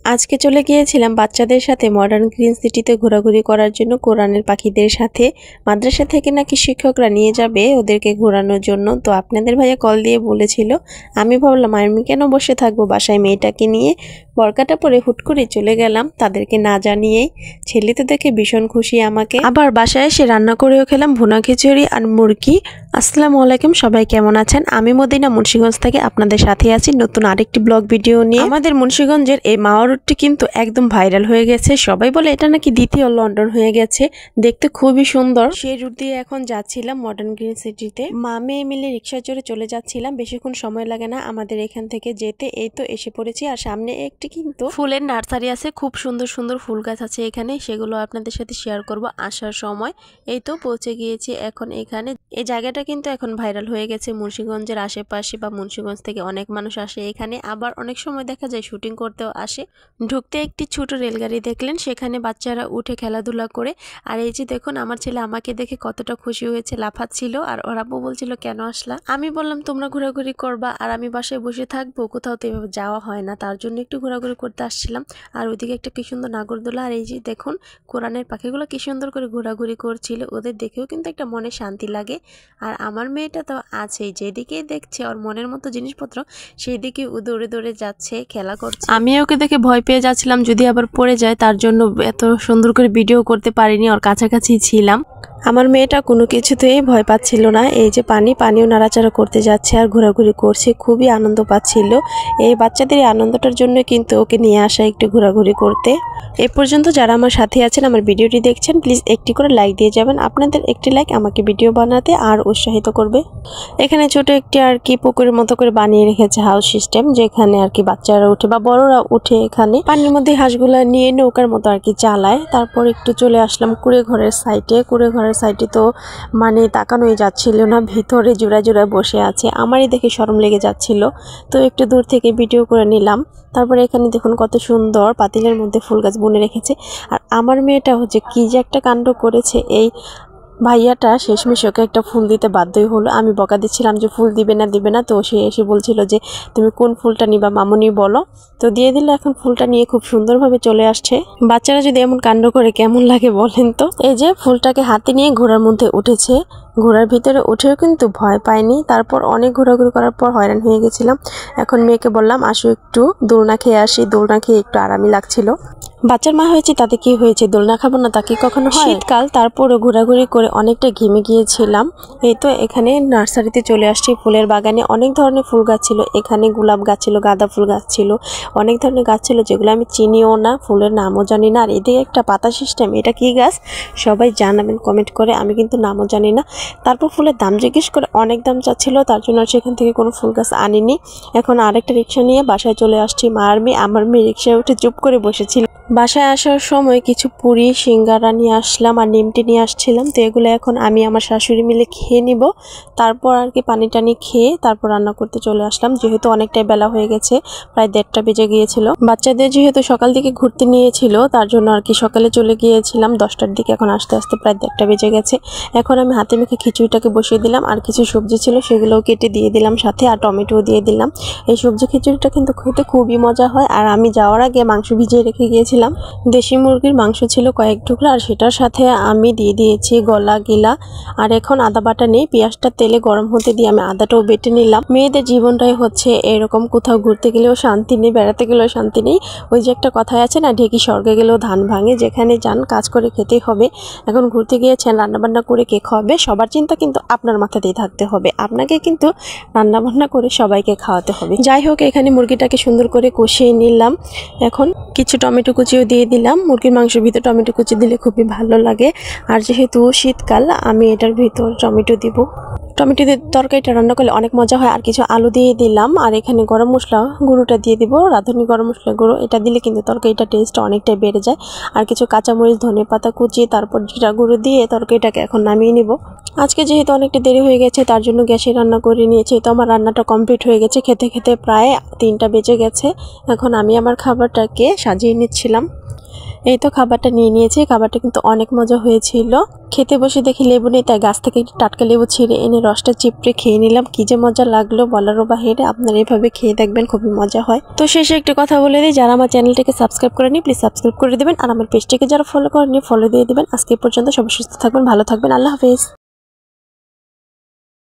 আজকে চলে গিয়েছিলাম বাচ্চাদের সাথে মডার্ন গ্রিন সিটিতে ঘোরাঘুরি করার জন্য কোরানের পাখিদের সাথে। মাদ্রাসা থেকে নাকি শিক্ষকরা নিয়ে যাবে ওদেরকে ঘোরানোর জন্য। তো আপনাদের ভাইয়া কল দিয়ে বলেছিল। আমি ভাবলাম আমি কেন বসে থাকবো বাসায় মেয়েটাকে নিয়ে। বরকাটা পরে হুট করে চলে গেলাম তাদেরকে না জানিয়েই। ছেলে তো দেখে ভীষণ খুশি আমাকে। আবার বাসায় এসে রান্না করেও খেলাম ভুনা খিচুড়ি আর মুরগি। আসসালামু আলাইকুম, সবাই কেমন আছেন? আমি মদিনা মুন্সিগঞ্জ থেকে আপনাদের সাথে আছি নতুন আরেকটি ব্লগ ভিডিও নিয়ে। আমাদের মুন্সিগঞ্জের এই মাওয়া রুটটি কিন্তু একদম ভাইরাল হয়ে গেছে। সবাই বলে এটা নাকি দ্বিতীয় লন্ডন হয়ে গেছে। দেখতে খুবই সুন্দর। সেই রুট দিয়ে এখন যাচ্ছিলাম মডার্ন গ্রিন সিটিতে। মা মেয়ে মিলে রিক্সা চড়ে চলে যাচ্ছিলাম। বেশিক্ষণ সময় লাগে না আমাদের এখান থেকে যেতে। এই তো এসে পড়েছি। আর সামনে একটি কিন্তু ফুলের নার্সারি আছে, খুব সুন্দর সুন্দর ফুল গাছ আছে এখানে। সেগুলো আপনাদের সাথে শেয়ার করব আসার সময়। এই তো পৌঁছে গিয়েছি এখন এখানে। এই জায়গাটা কিন্তু এখন ভাইরাল হয়ে গেছে মুন্সিগঞ্জের আশেপাশে, বা মুন্সিগঞ্জ থেকে অনেক মানুষ আসে এখানে। আবার অনেক সময় দেখা যায় শুটিং করতেও আসে। ঢুকতে একটি ছোট রেলগাড়ি দেখলেন, সেখানে বাচ্চারা উঠে খেলাধুলা করে। আর এই যে দেখুন আমার ছেলে আমাকে দেখে কতটা খুশি হয়েছে, লাফাচ্ছিল। আর ওর আব্বু বলছিল কেন আসলা। আমি বললাম তোমরা ঘোরাঘুরি করবা আর আমি বাসায় বসে থাকবো, কোথাও তো এভাবে যাওয়া হয় না, তার জন্য একটু ঘোরাঘুরি করতে আসছিলাম। আর ওইদিকে একটা কি সুন্দর নাগরদোলা। আর এই যে দেখুন কোরানের পাখিগুলো কি সুন্দর করে ঘোরাঘুরি করছিল। ওদের দেখেও কিন্তু একটা মনে শান্তি লাগে। আর আমার মেয়েটা তো আছেই, যেদিকে দেখছে ওর মনের মতো জিনিসপত্র সেই দিকে দৌড়ে দৌড়ে যাচ্ছে, খেলা করছে। আমি ওকে দেখে ভয় পেয়ে যাচ্ছিলাম যদি আবার পড়ে যায়, তার জন্য এত সুন্দর করে ভিডিও করতে পারিনি, ওর কাছাকাছি ছিলাম। আমার মেয়েটা কোনো কিছুতেই ভয় পাচ্ছিল না। এই যে পানিও নাড়াচাড়া করতে যাচ্ছে আর ঘোরাঘুরি করছে, খুবই আনন্দ পাচ্ছিল। এই বাচ্চাদের এই আনন্দটার জন্য কিন্তু ওকে নিয়ে আসা একটু ঘোরাঘুরি করতে। এ পর্যন্ত যারা আমার সাথে আছেন, আমার ভিডিওটি দেখছেন, প্লিজ একটি করে লাইক দিয়ে যাবেন। আপনাদের একটি লাইক আমাকে ভিডিও বানাতে আর উৎসাহিত করবে। এখানে ছোট একটি আর কি পুকুরের মতো করে বানিয়ে রেখেছে হাউস সিস্টেম, যেখানে আর কি বাচ্চারা উঠে বা বড়রা উঠে এখানে পানির মধ্যে হাঁসগুলা নিয়ে নৌকার মতো আর কি চালায়। তারপর একটু চলে আসলাম কুড়ে ঘরের সাইডে। কুড়ে ঘরের সাইডে তো মানে তাকানোই যাচ্ছিল না, ভিতরে জোড়ায় জোড়ায় বসে আছে। আমারই দেখে শরম লেগে যাচ্ছিল, তো একটু দূর থেকে ভিডিও করে নিলাম। তারপরে এখানে দেখুন কত সুন্দর পাতিলের মধ্যে ফুল গাছ বুনে রেখেছে। আর আমার মেয়েটা হচ্ছে কি যে একটা কাণ্ড করেছে, এই ভাইয়াটা শেষমেশ ওকে একটা ফুল দিতে বাধ্যই হলো। আমি বকা দিচ্ছিলাম যে ফুল দিবে না, তো সে এসে বলছিল যে তুমি কোন ফুলটা নিবা মামুনি বলো। তো দিয়ে দিলে, এখন ফুলটা নিয়ে খুব সুন্দরভাবে চলে আসছে। বাচ্চারা যদি এমন কাণ্ড করে কেমন লাগে বলেন তো। এই যে ফুলটাকে হাতে নিয়ে ঘোড়ার মধ্যে উঠেছে, ঘোড়ার ভিতরে উঠেও কিন্তু ভয় পায়নি। তারপর অনেক ঘোরাঘুরি করার পর হয়রান হয়ে গেছিলাম। এখন মেয়েকে বললাম আসো একটু দোলনা খেয়ে আসি। দোলনা খেয়ে একটু আরামই লাগছিল। বাচ্চার মা হয়েছে তাতে কি হয়েছে, দোলনা খাবো না তা কি কখনো হয়? শীতকাল, তারপরে ঘোরাঘুরি করে অনেকটা ঘেমে গিয়েছিলাম। এই তো এখানে নার্সারিতে চলে আসছি। ফুলের বাগানে অনেক ধরনের ফুল গাছ ছিল। এখানে গোলাপ গাছ ছিল, গাঁদা ফুল গাছ ছিল, অনেক ধরনের গাছ ছিল যেগুলো আমি চিনিও না, ফুলের নামও জানি না। আর এদিকে একটা পাতা সিস্টেম, এটা কি গাছ সবাই জানাবেন কমেন্ট করে, আমি কিন্তু নামও জানি না। তারপর ফুলের দাম জিজ্ঞেস করে অনেক দাম চাচ্ছিল, তার জন্য সেখান থেকে কোনো ফুল গাছ আনিনি। এখন আরেকটা রিক্সা নিয়ে বাসায় চলে আসছি। মা আর মেয়ে, আমার মেয়ে রিক্সায় উঠে চুপ করে বসেছিল। বাসায় আসার সময় কিছু পুরি সিঙ্গারা নিয়ে আসলাম আর নিমটি নিয়ে আসছিলাম। তো এগুলো এখন আমি আমার শাশুড়ি মিলে খেয়ে নিব। তারপর আর কি পানি টানি খেয়ে তারপর রান্না করতে চলে আসলাম, যেহেতু অনেকটাই বেলা হয়ে গেছে, প্রায় 1:30টা বেজে গিয়েছিল। বাচ্চাদের যেহেতু সকাল দিকে ঘুরতে নিয়েছিল, তার জন্য আর কি সকালে চলে গিয়েছিলাম 10টার দিকে। এখন আস্তে আস্তে প্রায় 1:30টা বেজে গেছে। এখন আমি হাতে মেখে খিচুড়িটাকে বসিয়ে দিলাম, আর কিছু সবজি ছিল সেগুলোও কেটে দিয়ে দিলাম, সাথে আর টমেটো দিয়ে দিলাম। এই সবজি খিচুড়িটা কিন্তু খেতে খুবই মজা হয়। আর আমি যাওয়ার আগে মাংস ভিজিয়ে রেখে গিয়েছিলাম, দেশি মুরগির মাংস ছিল কয়েক টুকরা, আর সেটার সাথে আমি দিয়ে দিয়েছি গলা গিলা। আর এখন আদা বাটা নেই, পেঁয়াজটা তেলে গরম হতে দিয়ে আমি আদাটাও বেটে নিলাম। মেয়েদের জীবনটাই হচ্ছে এরকম, কোথাও ঘুরতে গেলেও শান্তি নেই, বেড়াতে গেলেও শান্তি নেই। ওই যে একটা কথাই আছে না, ঢেকি স্বর্গে গেলেও ধান ভাঙে। যেখানে যান কাজ করে খেতেই হবে। এখন ঘুরতে গিয়েছেন, রান্নাবান্না করে কে খাওয়াবে সবার চিন্তা কিন্তু আপনার মাথাতেই থাকতে হবে। আপনাকে কিন্তু রান্নাবান্না করে সবাইকে খাওয়াতে হবে। যাই হোক, এখানে মুরগিটাকে সুন্দর করে কষিয়ে নিলাম। এখন কিছু টমেটো কুচিও দিয়ে দিলাম। মুরগির মাংসের ভিতর টমেটো কুচি দিলে খুবই ভালো লাগে। আর যেহেতু শীতকাল, আমি এটার ভিতর টমেটো দিব। টমেটো দিয়ে তরকারিটা রান্না করলে অনেক মজা হয়। আর কিছু আলু দিয়ে দিলাম। আর এখানে গরম মশলা গুঁড়োটা দিয়ে দিব, রাঁধুনি গরম মশলা গুঁড়ো। এটা দিলে কিন্তু তরকারিটা টেস্ট অনেকটাই বেড়ে যায়। আর কিছু কাঁচামরিচ, ধনেপাতা কুচি, তারপর জিরা গুঁড়ো দিয়ে তরকারিটাকে এখন নামিয়ে নিব। আজকে যেহেতু অনেকটা দেরি হয়ে গেছে, তার জন্য গ্যাসে রান্না করে নিয়েছি। তো আমার রান্নাটা কমপ্লিট হয়ে গেছে, খেতে খেতে প্রায় 3টা বেজে গেছে। এখন আমি আমার খাবারটাকে সাজিয়ে নিচ্ছিলাম। এই তো খাবারটা নিয়ে নিয়েছি। খাবারটা কিন্তু অনেক মজা হয়েছিল। খেতে বসে দেখি লেবু নেই, তাই গাছ থেকে একটি টাটকা লেবু ছিঁড়ে এনে রসটা চিপড়ে খেয়ে নিলাম। কি যে মজা লাগলো বলারও বাহিরে। আপনারা এভাবে খেয়ে দেখবেন, খুবই মজা হয়। তো শেষে একটু কথা বলে দিই, যারা আমার চ্যানেলটিকে সাবস্ক্রাইব করেনি প্লিজ সাবস্ক্রাইব করে দেবেন, আর আমার পেজটিকে যারা ফলো করেনি ফলো দিয়ে দিবেন। আজকে পর্যন্ত সবাই সুস্থ থাকবেন, ভালো থাকবেন, আল্লাহ হাফেজ।